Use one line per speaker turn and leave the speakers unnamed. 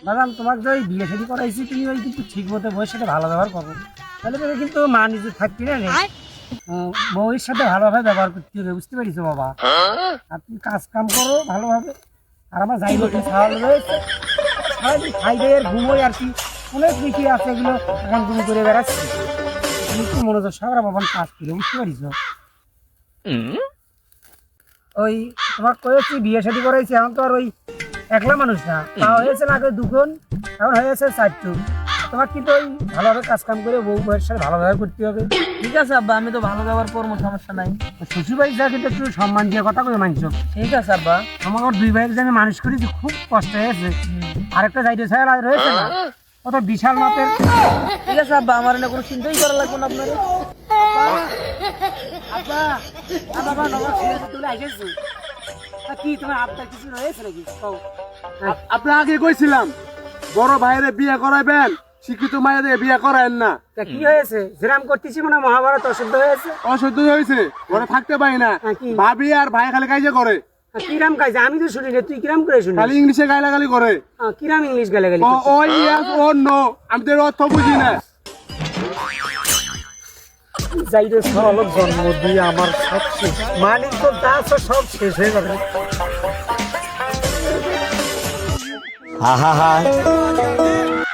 বাদাম তোমাকে যে বিয়ে শাদী করাইছি তুমি ওই কিন্তু ঠিক মতো বউয়ের সাথে ভালো ব্যবহার করো, তাহলে তুমি কিন্তু মা নিজে থাকতে না বউয়ের সাথে ভালোভাবে ব্যবহার করতে হবে, বুঝতে পারিস বাবা? আর তুমি কাজ কাম করো ভালোভাবে। আর আমার যাই হোক ছাড় রয়েছে সারাদিন খাইবে আর ঘুমোই আর কি অনেক বেশি আছে, এগুলো এখন তুমি করে বেড়াচ্ছি। তুমি একটু মনোযোগ সহকারে বাবা কাজ করে, বুঝতে পারিস? ওই তোমার কয়েছি বিয়ে শাদী করাইছি, এখন তো আর ওই একলা মানুষ না, তা হয়েছে না আগে দুজন, এখন হয়েছে চারটু। তোমার কিন্তু ওই ভালোভাবে কাজ কাম করে বউ বউয়ের সাথে ভালো ব্যবহার করতে হবে।
ঠিক আছে আব্বা, আমি তো ভালো ব্যবহার করবো, সমস্যা নাই।
শ্বশুর বাড়ি যা কিন্তু একটু সম্মান দিয়ে কথা করে মানছ।
ঠিক আছে আব্বা।
আমার দুই ভাইয়ের যে আমি মানুষ করেছি খুব কষ্ট হয়েছে, আরেকটা যাইতে ছাড়া রয়েছে না, কত বিশাল মাপের।
ঠিক আছে আব্বা, আমার না কোনো চিন্তাই করা লাগবে না আপনার।
আব্বা বাবা নবাব সিরাজ তুলে আইসেছো কি তোমার আপনার কিছু রয়েছে নাকি?
আপনি আগে কইছিলাম বড় ভাইরে বিয়ে করাইবেন, শিক্ষিত মায়ের বিয়ে করাইন না।
তা কি হয়েছে? যেরাম করতেছি মনে হয় মহাভারত অশুদ্ধ হয়েছে।
অসহ্য হয়েছে, ঘরে থাকতে পারি না।
কি?
ভাবি আর ভাই খালি কাজে করে,
কিরাম কাজে? আমি তো শুনি না, তুই কিরাম করে শুনি?
খালি ইংলিশে গালাগালি করে।
কিরাম ইংলিশ গালে গালি?
ওই ইয়াস ও নো, আমি তো এর অর্থ বুঝি না।
যাই রে সলক জন্ম দিয়ে আমার সব শেষ, মালিক তো দাস সব শেষ হয়ে যাবে।
হা হা হা